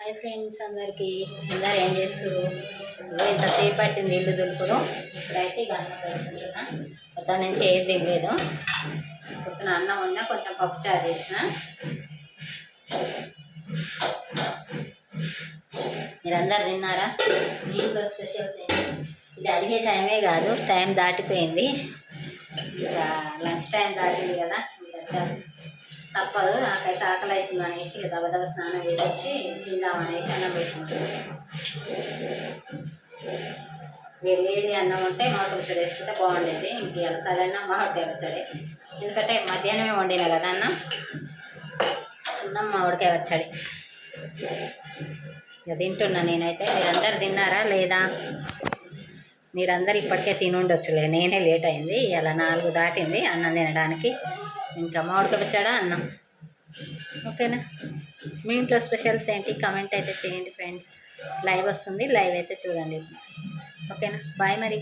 Hi friends అందరికీ అందరు ఏం చేస్తారు? ఇంతసేపు పట్టింది ఇల్లు దులుపుడు. ఇప్పుడైతే ఇక అన్నం పెట్టుకుంటున్నా. మొత్తం నుంచి ఏం తినలేదు. పొద్దున అన్నం ఉన్నా కొంచెం పప్పు చారు చేసిన. మీరందరు తిన్నారా? మీ ఇంట్లో స్పెషల్స్ ఏంటి? ఇది అడిగే టైమే కాదు, టైం దాటిపోయింది. ఇంకా లంచ్ టైం దాటింది కదా, తప్పదు. నాకైతే ఆకలి అవుతుంది అనేసి దబదబ స్నానం చేసి వచ్చి తిందామనేసి అన్నం పెట్టుకుంటున్నాను. వేడి అన్నం ఉంటే మామిడి పచ్చడి వేసుకుంటే బాగుండేది. ఇంక ఇలా సలన్నం మామిడికాయ పచ్చడి, ఎందుకంటే మధ్యాహ్నమే వండినా కదా అన్నం మామిడికాయ పచ్చడి ఇక తింటున్నా నేనైతే. మీరందరు తిన్నారా లేదా? మీరందరూ ఇప్పటికే తినుండొచ్చులే, నేనే లేట్ అయింది. ఇలా 4 దాటింది అన్నం తినడానికి. ఇంకా మామిడికాయ పచ్చడా అన్నం. ఓకేనా? మీ ఇంట్లో స్పెషల్స్ ఏంటి కమెంట్ అయితే చేయండి ఫ్రెండ్స్. లైవ్ వస్తుంది, లైవ్ అయితే చూడండి. ఓకేనా? బాయ్ మరి.